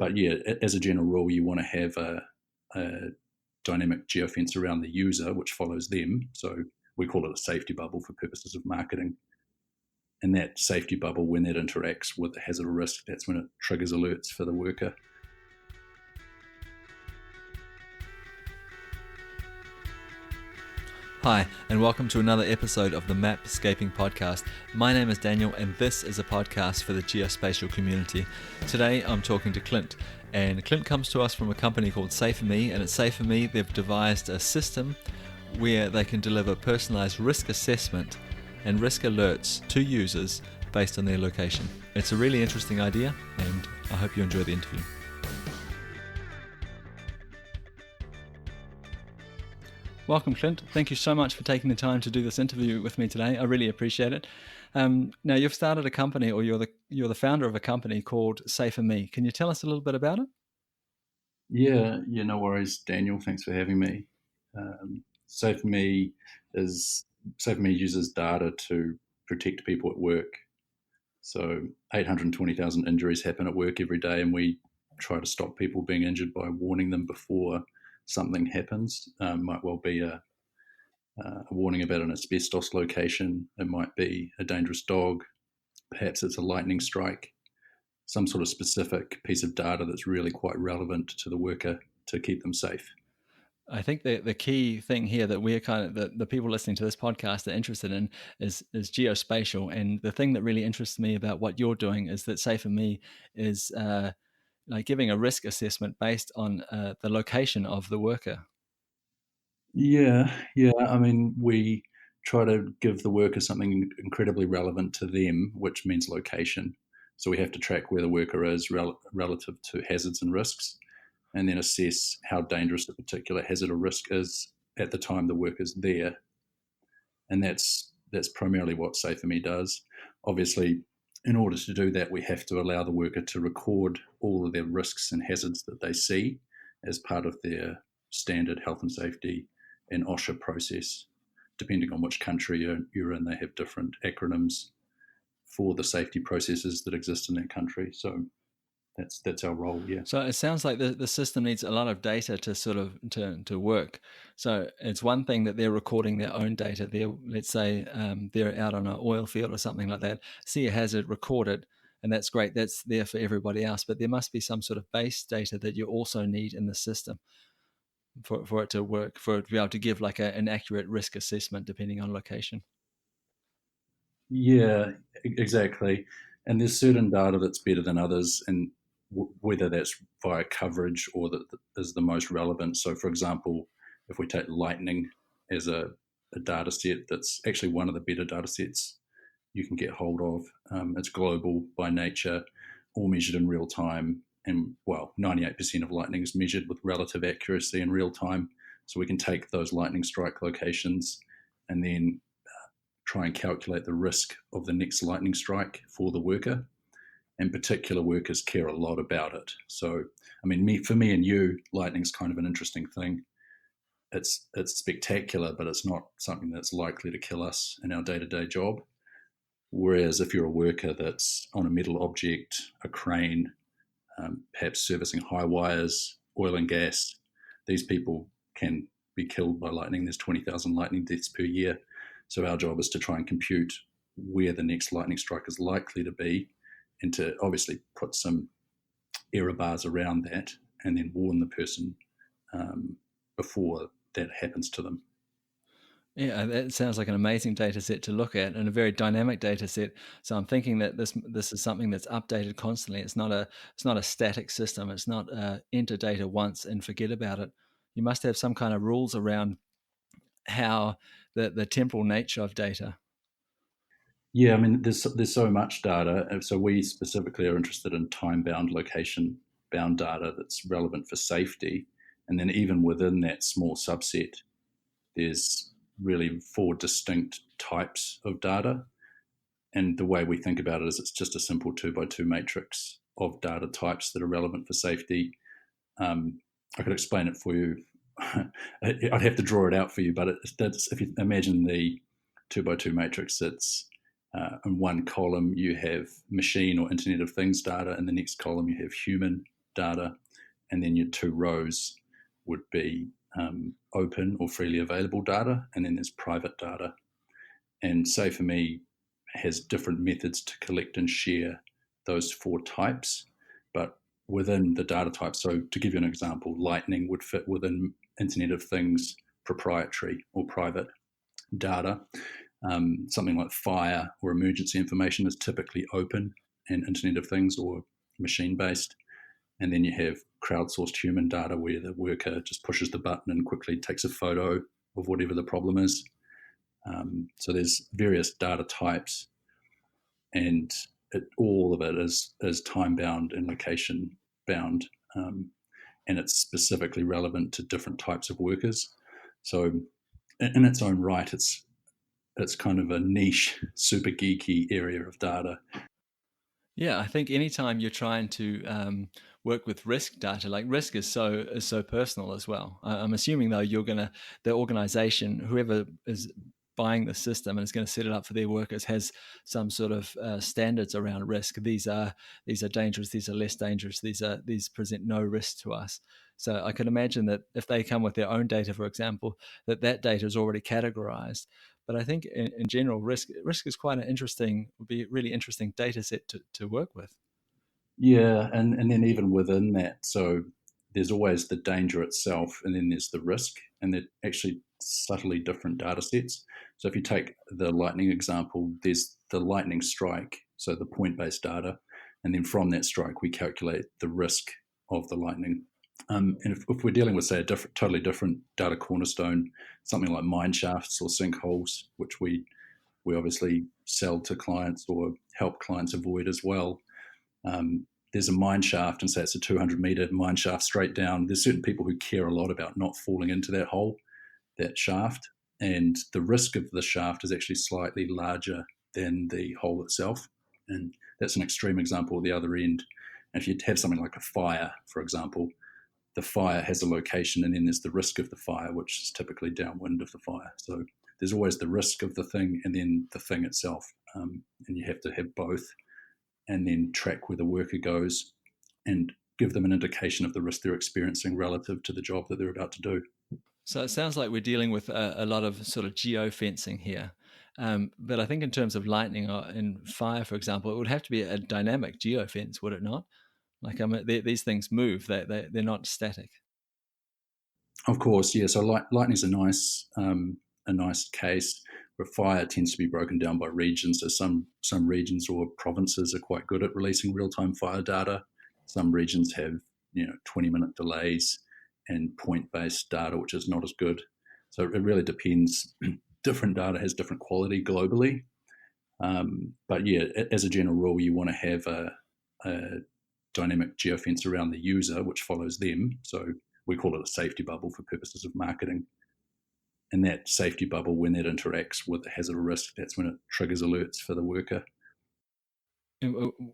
But yeah, as a general rule, you want to have a dynamic geofence around the user, which follows them. So we call it a safety bubble for purposes of marketing. And that safety bubble, when that interacts with the hazard or risk, that's when it triggers alerts for the worker. Hi, and welcome to another episode of the Mapscaping podcast. My name is Daniel, and this is a podcast for the geospatial community. Today, I'm talking to Clint, and Clint comes to us from a company called Safe4Me, and at Safe4Me, they've devised a system where they can deliver personalized risk assessment and risk alerts to users based on their location. It's a really interesting idea, and I hope you enjoy the interview. Welcome, Clint. Thank you so much for taking the time to do this interview with me today. I really appreciate it. Now, you've started a company, or you're the founder of a company called Safe4Me. Can you tell us a little bit about it? Yeah, no worries, Daniel. Thanks for having me. Safe4Me uses data to protect people at work. So 820,000 injuries happen at work every day, and we try to stop people being injured by warning them before something happens. Might well be a warning about an asbestos location. It might be a dangerous dog. Perhaps it's a lightning strike. Some sort of specific piece of data that's really quite relevant to the worker to keep them safe. I think the key thing here that we're the people listening to this podcast are interested in is geospatial. And the thing that really interests me about what you're doing is that Safe4Me is like giving a risk assessment based on the location of the worker. Yeah. I mean, we try to give the worker something incredibly relevant to them, which means location. So we have to track where the worker is relative to hazards and risks, and then assess how dangerous a particular hazard or risk is at the time the worker's there. And that's primarily what Safe4Me does. Obviously, in order to do that, we have to allow the worker to record all of their risks and hazards that they see as part of their standard health and safety and OSHA process. Depending on which country you're in, they have different acronyms for the safety processes that exist in that country. So that's our role. Yeah. So it sounds like the system needs a lot of data to sort of to work. So it's one thing that they're recording their own data. Let's say they're out on an oil field or something like that, see a hazard, record it, and that's great. That's there for everybody else. But there must be some sort of base data that you also need in the system for it to work, for it to be able to give like an accurate risk assessment depending on location. Yeah, exactly. And there's certain data that's better than others, and whether that's via coverage or that is the most relevant. So, for example, if we take lightning as a data set, that's actually one of the better data sets you can get hold of. It's global by nature, all measured in real time. And well, 98% of lightning is measured with relative accuracy in real time. So we can take those lightning strike locations and then try and calculate the risk of the next lightning strike for the worker. And particular workers care a lot about it. So, I mean, for me and you, lightning's kind of an interesting thing. It's spectacular, but it's not something that's likely to kill us in our day-to-day job. Whereas if you're a worker that's on a metal object, a crane, perhaps servicing high wires, oil and gas, these people can be killed by lightning. There's 20,000 lightning deaths per year. So our job is to try and compute where the next lightning strike is likely to be, and to obviously put some error bars around that, and then warn the person before that happens to them. Yeah, that sounds like an amazing data set to look at, and a very dynamic data set. So I'm thinking that this is something that's updated constantly. It's not a static system. It's not enter data once and forget about it. You must have some kind of rules around how the temporal nature of data. Yeah, I mean, there's so much data. So we specifically are interested in time-bound, location-bound data that's relevant for safety. And then even within that small subset, there's really 4 distinct types of data. And the way we think about it is it's just a simple 2x2 matrix of data types that are relevant for safety. I could explain it for you. I'd have to draw it out for you, but that's, if you imagine the 2x2 matrix, it's in one column you have machine or Internet of Things data, in the next column you have human data, and then your two rows would be open or freely available data, and then there's private data. And Say for Me has different methods to collect and share those four types, but within the data type. So to give you an example, Lightning would fit within Internet of Things proprietary or private data. Something like fire or emergency information is typically open and Internet of Things or machine based. And then you have crowdsourced human data where the worker just pushes the button and quickly takes a photo of whatever the problem is. So there's various data types, and all of it is time bound and location bound, and it's specifically relevant to different types of workers. So in its own right, it's kind of a niche, super geeky area of data. Yeah, I think anytime you're trying to work with risk data, like risk is so personal as well. I'm assuming though the organization, whoever is buying the system and is going to set it up for their workers, has some sort of standards around risk. These are dangerous. These are less dangerous. These present no risk to us. So I could imagine that if they come with their own data, for example, that data is already categorized. But I think in general, risk is quite would be a really interesting data set to work with. Yeah, and then even within that, so there's always the danger itself, and then there's the risk, and they're actually subtly different data sets. So if you take the lightning example, there's the lightning strike, so the point-based data, and then from that strike we calculate the risk of the lightning. And if we're dealing with, say, a totally different data cornerstone, something like mine shafts or sinkholes, which we obviously sell to clients or help clients avoid as well. There's a mine shaft, and say it's a 200-meter mine shaft straight down. There's certain people who care a lot about not falling into that hole, that shaft, and the risk of the shaft is actually slightly larger than the hole itself. And that's an extreme example at the other end. And if you have something like a fire, for example, the fire has a location, and then there's the risk of the fire, which is typically downwind of the fire. So there's always the risk of the thing and then the thing itself, and you have to have both, and then track where the worker goes and give them an indication of the risk they're experiencing relative to the job that they're about to do. So it sounds like we're dealing with a lot of sort of geofencing here. But I think in terms of lightning or in fire, for example, it would have to be a dynamic geofence, would it not? Like these things move; they're not static. Of course, yeah. So lightning's a nice case where fire tends to be broken down by regions. So some regions or provinces are quite good at releasing real time fire data. Some regions have 20-minute delays and point based data, which is not as good. So it really depends. Different data has different quality globally, but yeah, as a general rule, you want to have a dynamic geofence around the user, which follows them. So we call it a safety bubble for purposes of marketing. And that safety bubble, when it interacts with the hazard or risk, that's when it triggers alerts for the worker.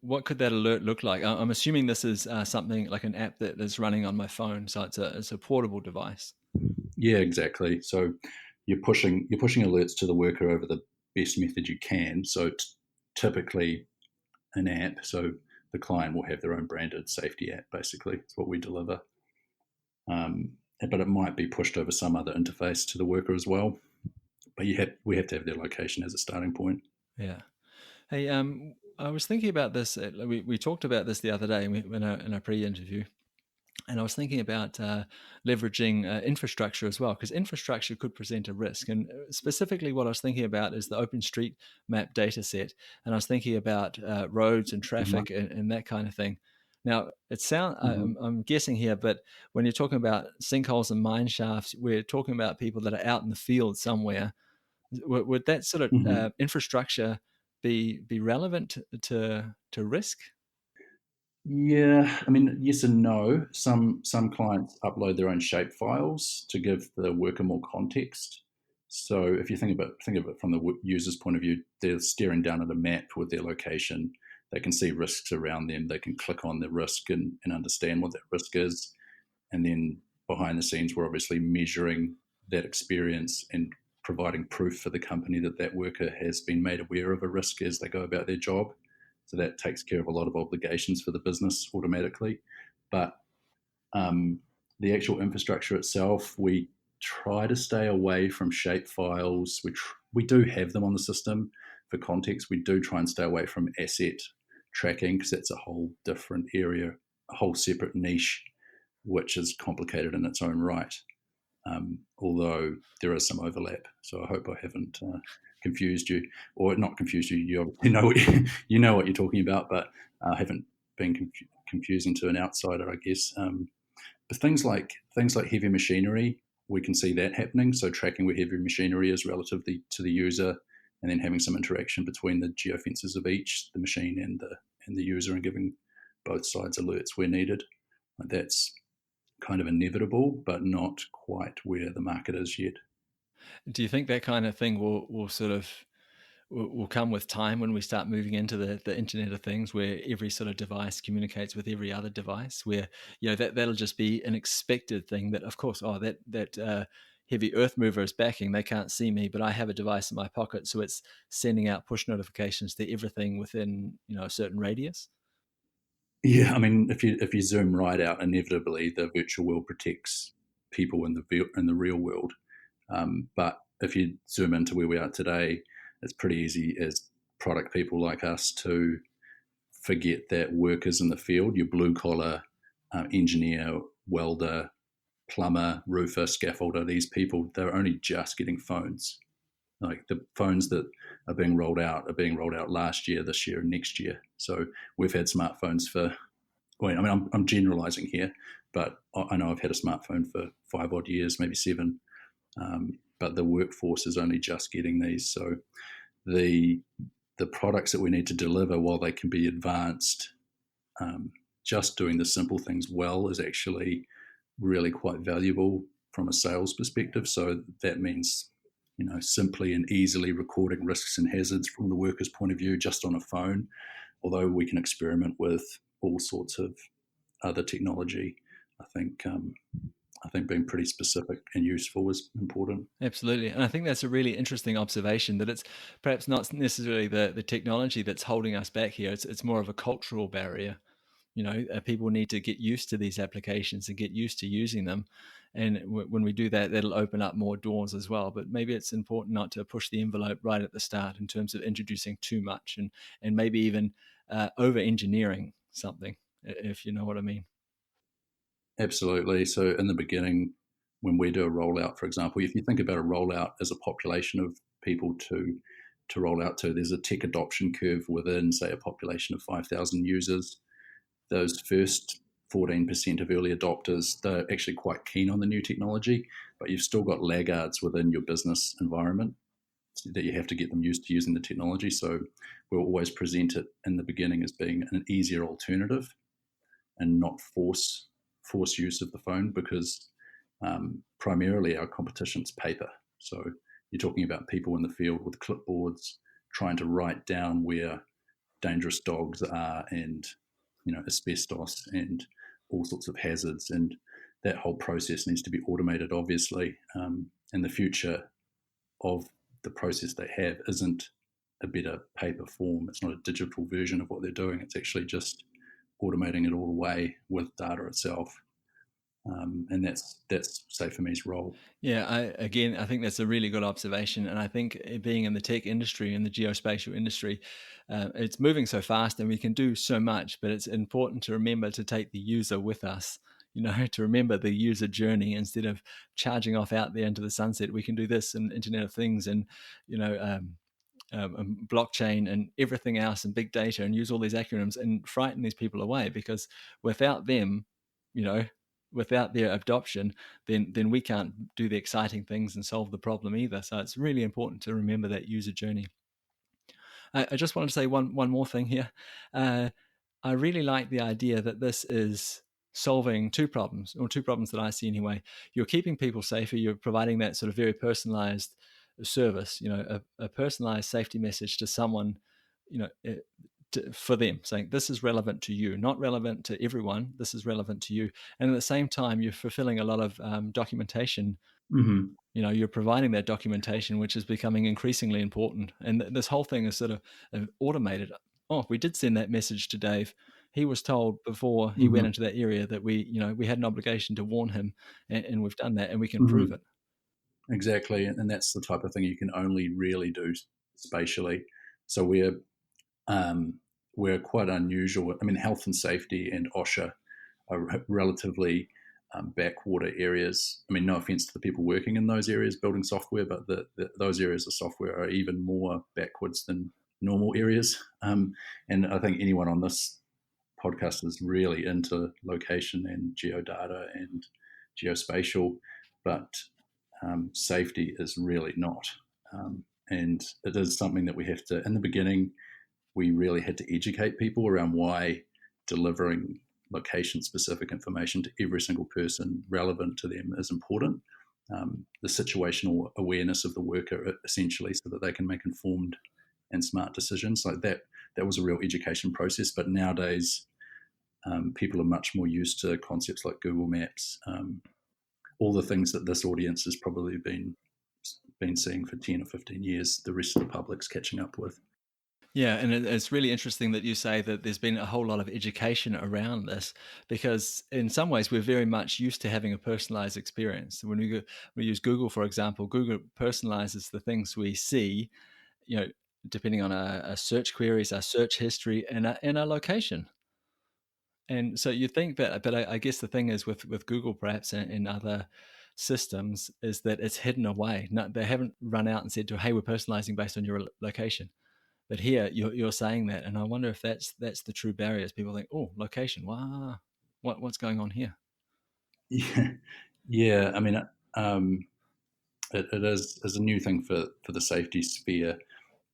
What could that alert look like? I'm assuming this is something like an app that is running on my phone, so it's a portable device. Yeah, exactly. So you're pushing alerts to the worker over the best method you can. So typically an app. So the client will have their own branded safety app. Basically, it's what we deliver. But it might be pushed over some other interface to the worker as well. But we have to have their location as a starting point. Yeah. Hey, I was thinking about this. We talked about this the other day in our pre-interview, and I was thinking about leveraging infrastructure as well, because infrastructure could present a risk. And specifically, what I was thinking about is the OpenStreetMap data set, and I was thinking about roads and Mm-hmm. traffic and that kind of thing. Now, Mm-hmm. I'm guessing here, but when you're talking about sinkholes and mine shafts, we're talking about people that are out in the field somewhere. Would that sort of Mm-hmm. infrastructure be relevant to risk? Yeah, I mean, yes and no. Some clients upload their own shape files to give the worker more context. So if you think of it from the user's point of view, they're staring down at a map with their location. They can see risks around them. They can click on the risk and understand what that risk is. And then behind the scenes, we're obviously measuring that experience and providing proof for the company that that worker has been made aware of a risk as they go about their job. So that takes care of a lot of obligations for the business automatically. but um, the actual infrastructure itself, we try to stay away from shape files. We do have them on the system. For context, we do try and stay away from asset tracking because that's a whole different area, a whole separate niche, which is complicated in its own right. Although there is some overlap, so I hope I haven't confused you, or not confused you. You obviously know you know what you're talking about, but I haven't been confusing to an outsider, I guess. But things like heavy machinery, we can see that happening. So tracking where heavy machinery is relative to the user, and then having some interaction between the geofences of each, the machine and the user, and giving both sides alerts where needed. That's kind of inevitable, but not quite where the market is yet. Do you think that kind of thing will sort of will come with time when we start moving into the Internet of Things, where every sort of device communicates with every other device, where that'll just be an expected thing that, of course, that heavy earth mover is backing. They can't see me, but I have a device in my pocket, so it's sending out push notifications to everything within a certain radius. Yeah, I mean, if you zoom right out, inevitably the virtual world protects people in the real world. But if you zoom into where we are today, it's pretty easy as product people like us to forget that workers in the field, your blue collar engineer, welder, plumber, roofer, scaffolder, these people, they're only just getting phones. Like the phones that are being rolled out last year, this year, and next year. So we've had smartphones for, well, I mean, I'm generalizing here, but I know I've had a smartphone for 5 odd years, maybe 7. But the workforce is only just getting these. So the the products that we need to deliver, while they can be advanced, um, just doing the simple things well is actually really quite valuable from a sales perspective. So that means, simply and easily recording risks and hazards from the worker's point of view just on a phone. Although we can experiment with all sorts of other technology, I think I think being pretty specific and useful is important. Absolutely. And I think that's a really interesting observation, that it's perhaps not necessarily the technology that's holding us back here. It's more of a cultural barrier. People need to get used to these applications and get used to using them. And when we do that, that'll open up more doors as well. But maybe it's important not to push the envelope right at the start in terms of introducing too much, and maybe even over engineering something, if you know what I mean. Absolutely. So in the beginning, when we do a rollout, for example, if you think about a rollout as a population of people to roll out to, there's a tech adoption curve within, say, a population of 5,000 users. Those first 14% of early adopters, they're actually quite keen on the new technology, but you've still got laggards within your business environment that you have to get them used to using the technology. So we'll always present it in the beginning as being an easier alternative and not force use of the phone, because primarily our competition's paper. So you're talking about people in the field with clipboards trying to write down where dangerous dogs are, and asbestos and all sorts of hazards, and that whole process needs to be automated, obviously. And the future of the process they have isn't a better paper form. It's not a digital version of what they're doing. It's actually just automating it all away with data itself. And that's Safe for me's role. Yeah, I think that's a really good observation, and I think being in the tech industry and the geospatial industry, it's moving so fast, and we can do so much. But it's important to remember to take the user with us. To remember the user journey instead of charging off out there into the sunset. We can do this in Internet of Things, and you know. Blockchain and everything else, and big data, and use all these acronyms and frighten these people away, because without them, you know without their adoption, then we can't do the exciting things and solve the problem either. So it's really important to remember that user journey. I just wanted to say one more thing here. I really like the idea that this is solving two problems, or two problems that I see anyway. You're keeping people safer. You're providing that sort of very personalized service, a personalized safety message to someone, for them, saying this is relevant to you, not relevant to everyone. This is relevant to you. And at the same time, you're fulfilling a lot of documentation. Mm-hmm. You're providing that documentation, which is becoming increasingly important. And this whole thing is sort of automated. Oh, we did send that message to Dave. he was told before he went Hmm. into that area that we had an obligation to warn him, and we've done that, and we can prove Hmm. it. Exactly, and that's the type of thing you can only really do spatially. So um, we're quite unusual. I mean, health and safety and OSHA are relatively backwater areas. I mean, no offense to the people working in those areas building software, but those areas of software are even more backwards than normal areas. And I think anyone on this podcast is really into location and geodata and geospatial, but safety is really not. And it is something that we have to, in the beginning, we really had to educate people around why delivering location specific information to every single person relevant to them is important. The situational awareness of the worker, essentially, so that they can make informed and smart decisions. Like that was a real education process. But nowadays, people are much more used to concepts like Google Maps, all the things that this audience has probably been seeing for 10 or 15 years. The rest of the public's catching up with. Yeah, and it's really interesting that you say that there's been a whole lot of education around this, because in some ways we're very much used to having a personalized experience. When we use Google, for example, Google personalizes the things we see, you know, depending on our search queries, our search history, and our location. And so you think that, but I guess the thing is with Google perhaps and other systems is that it's hidden away. No, they haven't run out and said to, hey, we're personalizing based on your location. But here you're saying that, and I wonder if that's the true barriers. People think, oh, location, wow, what's going on here? Yeah, yeah. I mean, um, it is a new thing for the safety sphere,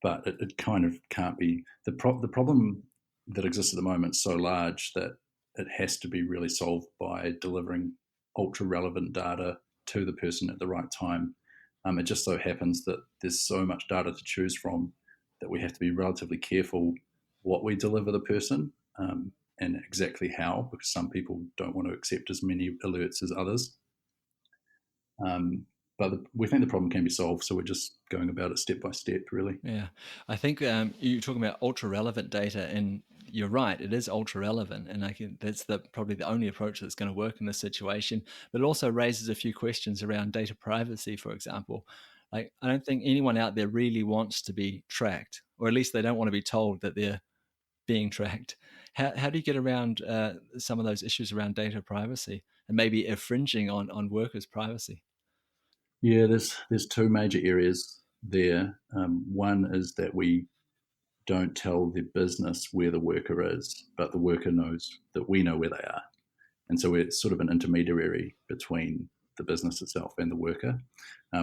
but it kind of can't be. The problem that exists at the moment is so large that it has to be really solved by delivering ultra relevant data to the person at the right time. It just so happens that there's so much data to choose from that we have to be relatively careful what we deliver the person, and exactly how, because some people don't want to accept as many alerts as others. Um, but we think the problem can be solved, so we're just going about it step by step, really. Yeah, I think you're talking about ultra relevant data, and you're right, it is ultra relevant, and that's probably the only approach that's going to work in this situation. But it also raises a few questions around data privacy, for example. Like, I don't think anyone out there really wants to be tracked, or at least they don't want to be told that they're being tracked. How do you get around some of those issues around data privacy and maybe infringing on workers' privacy? Yeah, there's two major areas there. One is that we don't tell the business where the worker is, but the worker knows that we know where they are, and so we're sort of an intermediary between the business itself and the worker.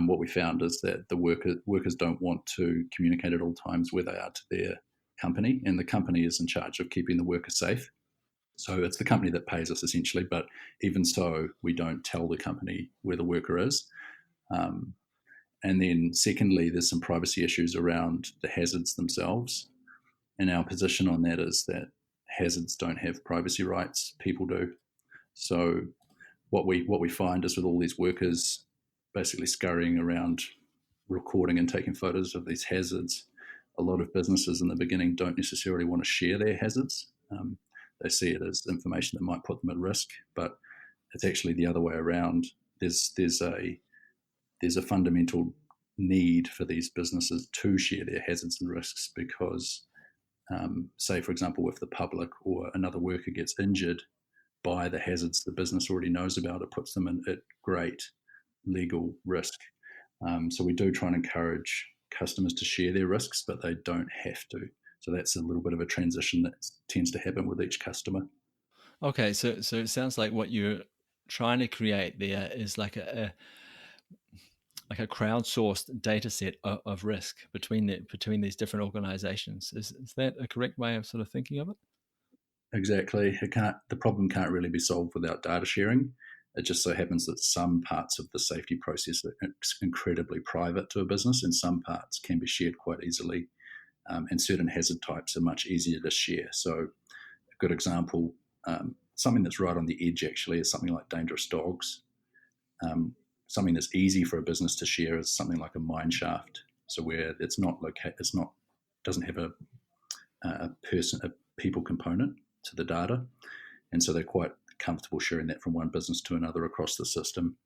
What we found is that the workers don't want to communicate at all times where they are to their company, and the company is in charge of keeping the worker safe. So it's the company that pays us essentially, but even so, we don't tell the company where the worker is. Um, and then, secondly, there's some privacy issues around the hazards themselves. And our position on that is that hazards don't have privacy rights, people do. So what we find is with all these workers basically scurrying around, recording and taking photos of these hazards, a lot of businesses in the beginning don't necessarily want to share their hazards. They see it as information that might put them at risk, but it's actually the other way around. There's a fundamental need for these businesses to share their hazards and risks because, say, for example, if the public or another worker gets injured by the hazards the business already knows about, it puts them at great legal risk. So we do try and encourage customers to share their risks, but they don't have to. So that's a little bit of a transition that tends to happen with each customer. Okay, so it sounds like what you're trying to create there is like a crowdsourced data set of risk between these different organizations. Is that a correct way of sort of thinking of it? Exactly. The problem can't really be solved without data sharing. It just so happens that some parts of the safety process are incredibly private to a business, and some parts can be shared quite easily. And certain hazard types are much easier to share. So, a good example, something that's right on the edge actually, is something like dangerous dogs. Um, Something that's easy for a business to share is something like a mine shaft. So where it's not doesn't have a people component. to the data, and so they're quite comfortable sharing that from one business to another across the system.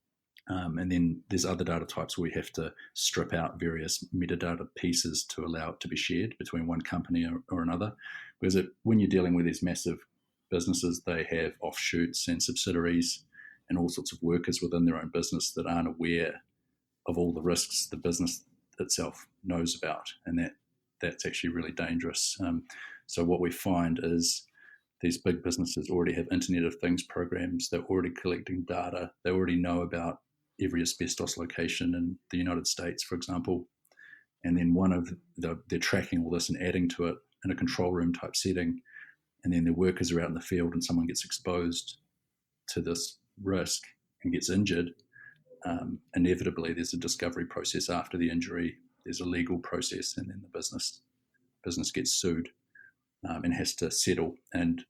And then there's other data types where we have to strip out various metadata pieces to allow it to be shared between one company or another. Because when you're dealing with these massive businesses, they have offshoots and subsidiaries and all sorts of workers within their own business that aren't aware of all the risks the business itself knows about, and that's actually really dangerous. So what we find is these big businesses already have Internet of Things programs. They're already collecting data. They already know about every asbestos location in the United States, for example. And then they're tracking all this and adding to it in a control room type setting. And then the workers are out in the field and someone gets exposed to this risk and gets injured. Inevitably, there's a discovery process after the injury. There's a legal process, and then the business gets sued and has to settle. And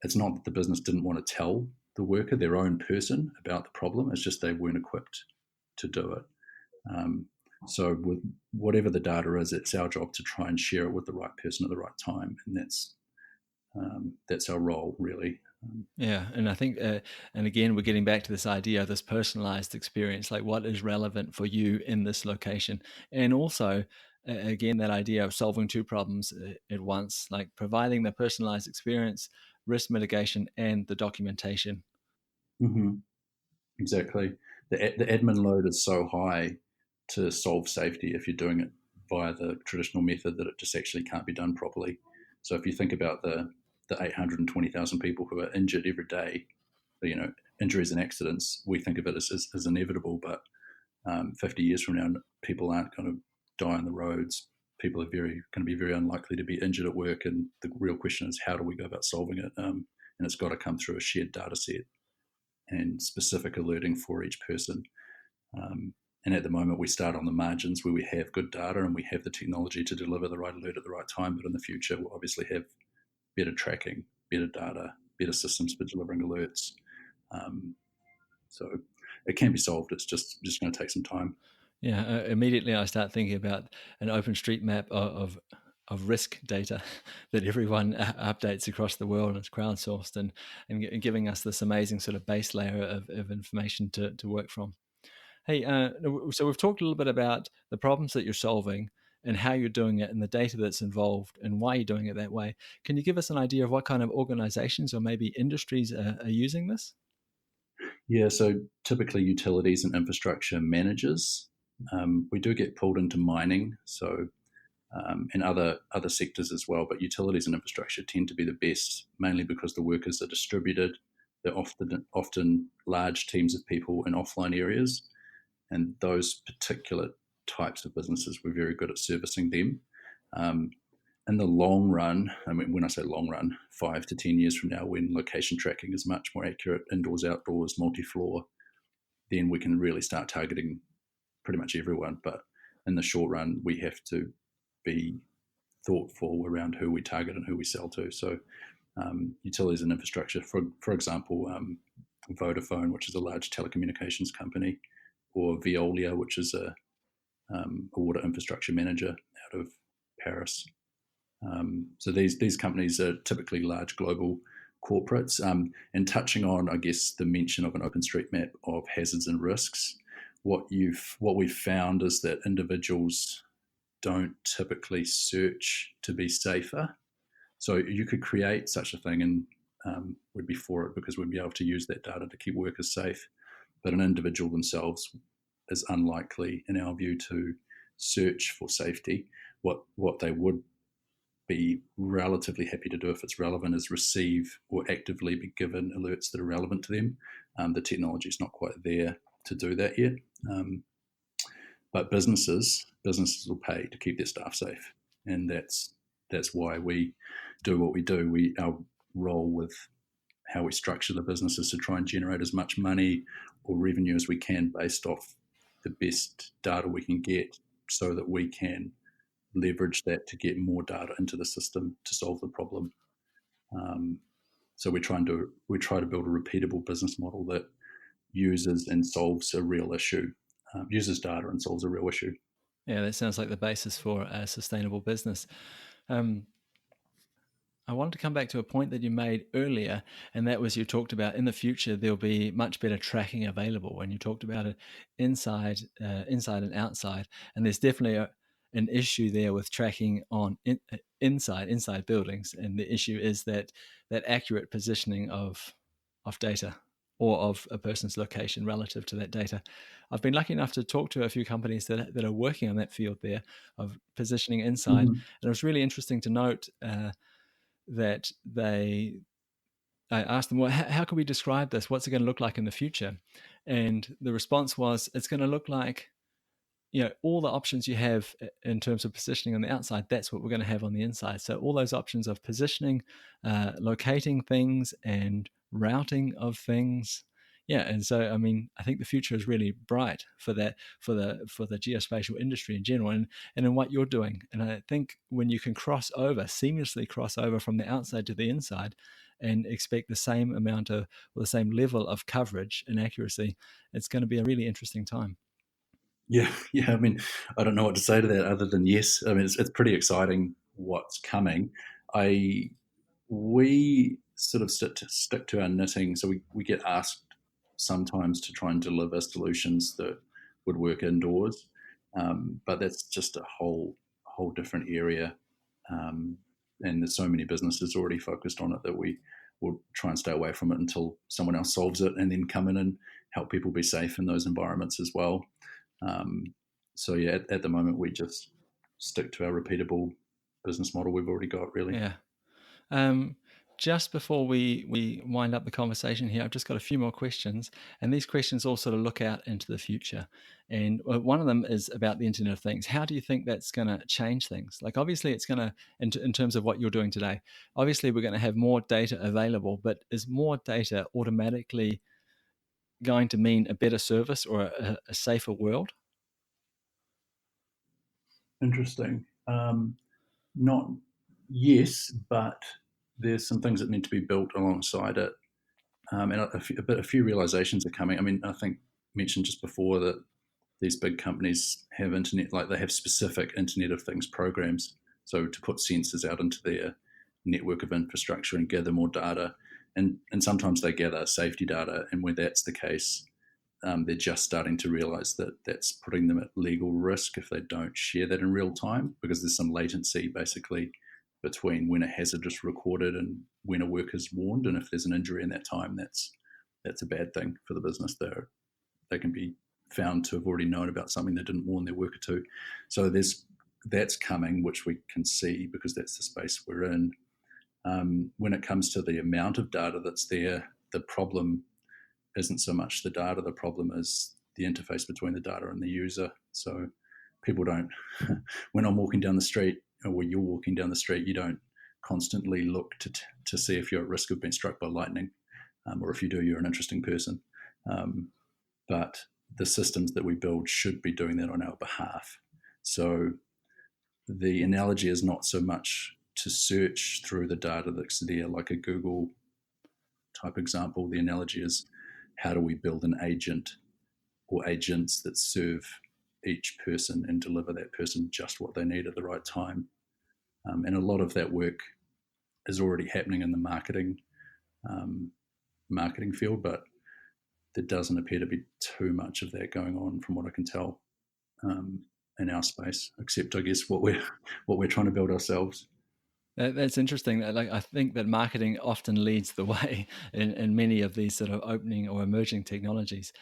it's not that the business didn't want to tell the worker, their own person, about the problem. It's just they weren't equipped to do it. So with whatever the data is, it's our job to try and share it with the right person at the right time, and that's our role, really. Yeah, and I think, and again, we're getting back to this idea of this personalized experience, like what is relevant for you in this location, and also, again, that idea of solving two problems at once, like providing the personalized experience, risk mitigation, and the documentation. Mm-hmm. Exactly. The admin load is so high to solve safety if you're doing it via the traditional method that it just actually can't be done properly. So if you think about the 820,000 people who are injured every day, injuries and accidents, we think of it as inevitable, but 50 years from now, people aren't going to die on the roads. People are going to be very unlikely to be injured at work, and the real question is how do we go about solving it? And it's got to come through a shared data set and specific alerting for each person. And at the moment, we start on the margins where we have good data and we have the technology to deliver the right alert at the right time. But in the future, we'll obviously have better tracking, better data, better systems for delivering alerts. So it can be solved. It's just going to take some time. Yeah, immediately I start thinking about an open street map of risk data that everyone updates across the world, and it's crowdsourced and giving us this amazing sort of base layer of information to work from. Hey, so we've talked a little bit about the problems that you're solving and how you're doing it and the data that's involved and why you're doing it that way. Can you give us an idea of what kind of organizations or maybe industries are using this? Yeah, so typically utilities and infrastructure managers. We do get pulled into mining, so and other sectors as well. But utilities and infrastructure tend to be the best, mainly because the workers are distributed. They're often large teams of people in offline areas, and those particular types of businesses, we're very good at servicing them. Um, in the long run, I mean, when I say long run, 5 to 10 years from now, when location tracking is much more accurate, indoors, outdoors, multi-floor, then we can really start targeting pretty much everyone. But in the short run, we have to be thoughtful around who we target and who we sell to. So utilities and infrastructure, for example, Vodafone, which is a large telecommunications company, or Veolia, which is a water infrastructure manager out of Paris. So these companies are typically large global corporates. And touching on, I guess, the mention of an OpenStreetMap of hazards and risks, what we've found is that individuals don't typically search to be safer. So you could create such a thing, and we'd be for it because we'd be able to use that data to keep workers safe. But an individual themselves is unlikely, in our view, to search for safety. What they would be relatively happy to do if it's relevant is receive or actively be given alerts that are relevant to them. The technology is not quite there to do that yet. But businesses will pay to keep their staff safe, and that's why we do what we do. Our role with how we structure the business is to try and generate as much money or revenue as we can based off the best data we can get, so that we can leverage that to get more data into the system to solve the problem. So we try to build a repeatable business model that uses and solves a real issue, uses data and solves a real issue. Yeah, that sounds like the basis for a sustainable business. Um, I wanted to come back to a point that you made earlier, and that was you talked about in the future there'll be much better tracking available. When you talked about it inside and outside, and there's definitely an issue there with tracking on inside buildings, and the issue is that accurate positioning of data or of a person's location relative to that data. I've been lucky enough to talk to a few companies that are working on that field there of positioning inside, Mm-hmm. and it was really interesting to note. That I asked them, well, how can we describe this? What's it going to look like in the future? And the response was, it's going to look like, all the options you have in terms of positioning on the outside, that's what we're going to have on the inside. So all those options of positioning, locating things, and routing of things. Yeah, and so I mean, I think the future is really bright for that, for the geospatial industry in general, and in what you're doing. And I think when you can seamlessly cross over from the outside to the inside, and expect the same amount of or the same level of coverage and accuracy, it's going to be a really interesting time. Yeah, yeah. I mean, I don't know what to say to that other than yes. I mean, it's pretty exciting what's coming. I we sort of stick to our knitting, so we get asked sometimes to try and deliver solutions that would work indoors, but that's just a whole different area, um, and there's so many businesses already focused on it that we will try and stay away from it until someone else solves it, and then come in and help people be safe in those environments as well. Um, so yeah, at the moment we just stick to our repeatable business model we've already got, really. Yeah. Um, just before we wind up the conversation here, I've just got a few more questions, and these questions all sort of look out into the future. And one of them is about the Internet of Things. How do you think that's going to change things? Like, obviously, it's going to, in terms of what you're doing today, obviously, we're going to have more data available, but is more data automatically going to mean a better service or a safer world? Interesting. Not yes, but there's some things that need to be built alongside it, and a few realizations are coming. I mean, I think mentioned just before that these big companies have internet, like they have specific Internet of Things programs. So to put sensors out into their network of infrastructure and gather more data, and sometimes they gather safety data, and where that's the case, they're just starting to realize that that's putting them at legal risk if they don't share that in real time, because there's some latency basically between when a hazard is recorded and when a worker's warned. And if there's an injury in that time, that's a bad thing for the business. They can be found to have already known about something they didn't warn their worker to. So that's coming, which we can see because that's the space we're in. When it comes to the amount of data that's there, the problem isn't so much the data. The problem is the interface between the data and the user. So people don't, when I'm walking down the street, or when you're walking down the street, you don't constantly look to see if you're at risk of being struck by lightning, or if you do, you're an interesting person. Um, but the systems that we build should be doing that on our behalf. So the analogy is not so much to search through the data that's there, like a Google type example. The analogy is, how do we build an agent or agents that serve each person and deliver that person just what they need at the right time? And a lot of that work is already happening in the um, marketing field, but there doesn't appear to be too much of that going on, from what I can tell, um, in our space, except I guess what we're trying to build ourselves. That's interesting. Like, I think that marketing often leads the way in many of these sort of opening or emerging technologies.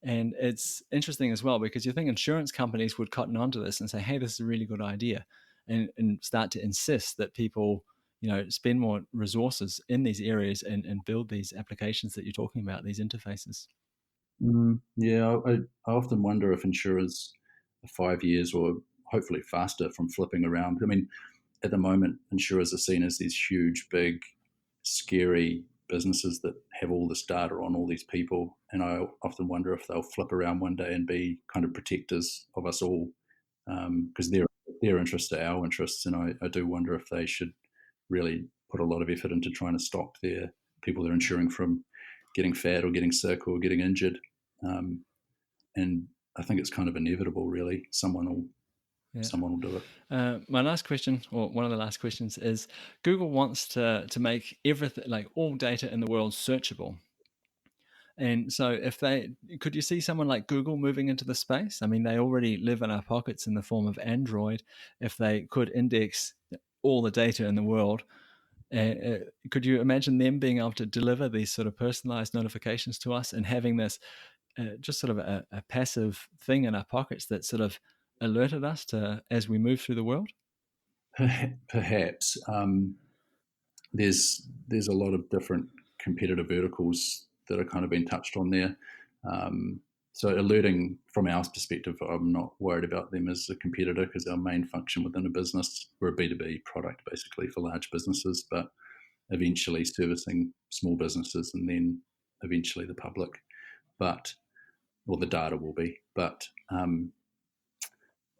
And it's interesting as well because you think insurance companies would cotton onto this and say, hey, this is a really good idea, and start to insist that people, spend more resources in these areas and build these applications that you're talking about, these interfaces. Yeah, I often wonder if insurers are 5 years or hopefully faster from flipping around. I mean, at the moment, insurers are seen as these huge, big, scary businesses that have all this data on all these people. And I often wonder if they'll flip around one day and be kind of protectors of us all, because their interests are our interests. And I do wonder if they should really put a lot of effort into trying to stop their people they're insuring from getting fat or getting sick or getting injured. Um, and I think it's kind of inevitable, really. Someone will someone will do it. My last question, or one of the last questions, is Google wants to make everything, like all data in the world, searchable. And so, could you see someone like Google moving into the space? I mean, they already live in our pockets in the form of Android. If they could index all the data in the world, could you imagine them being able to deliver these sort of personalized notifications to us and having this just sort of a passive thing in our pockets that sort of alerted us to as we move through the world? Perhaps there's a lot of different competitive verticals that are kind of been touched on there. So alerting, from our perspective, I'm not worried about them as a competitor because our main function within a business, we're a B2B product basically for large businesses, but eventually servicing small businesses and then eventually the public. Or the data will be. But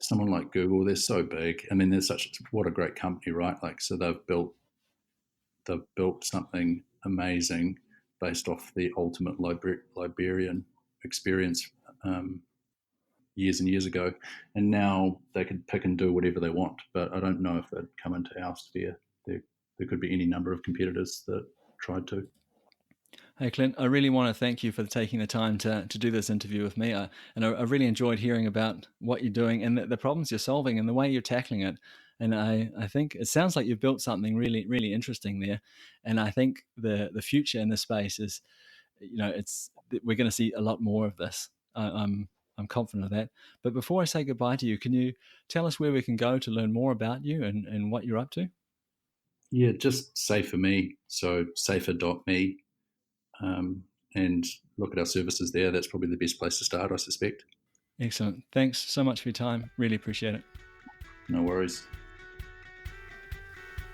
someone like Google, they're so big. I mean, what a great company, right? Like, so they've built something amazing based off the ultimate librarian experience years and years ago, and now they could pick and do whatever they want. But I don't know if they'd come into our sphere. There could be any number of competitors that tried to. Hey, Clint, I really want to thank you for taking the time to do this interview with me. I really enjoyed hearing about what you're doing and the problems you're solving and the way you're tackling it. And I think it sounds like you've built something really, really interesting there. And I think the future in this space is, we're going to see a lot more of this. I'm confident of that. But before I say goodbye to you, can you tell us where we can go to learn more about you and what you're up to? Yeah, just Safer Me. So safer.me. And look at our services there. That's probably the best place to start, I suspect. Excellent. Thanks so much for your time. Really appreciate it. No worries.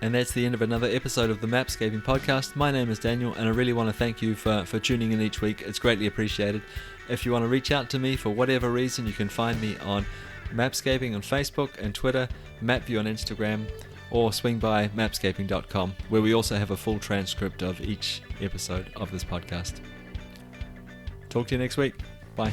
And that's the end of another episode of the Mapscaping podcast. My name is Daniel, and I really want to thank you for tuning in each week. It's greatly appreciated. If you want to reach out to me for whatever reason, you can find me on Mapscaping on Facebook and Twitter, MapView on Instagram, or swing by mapscaping.com, where we also have a full transcript of each episode of this podcast. Talk to you next week. Bye.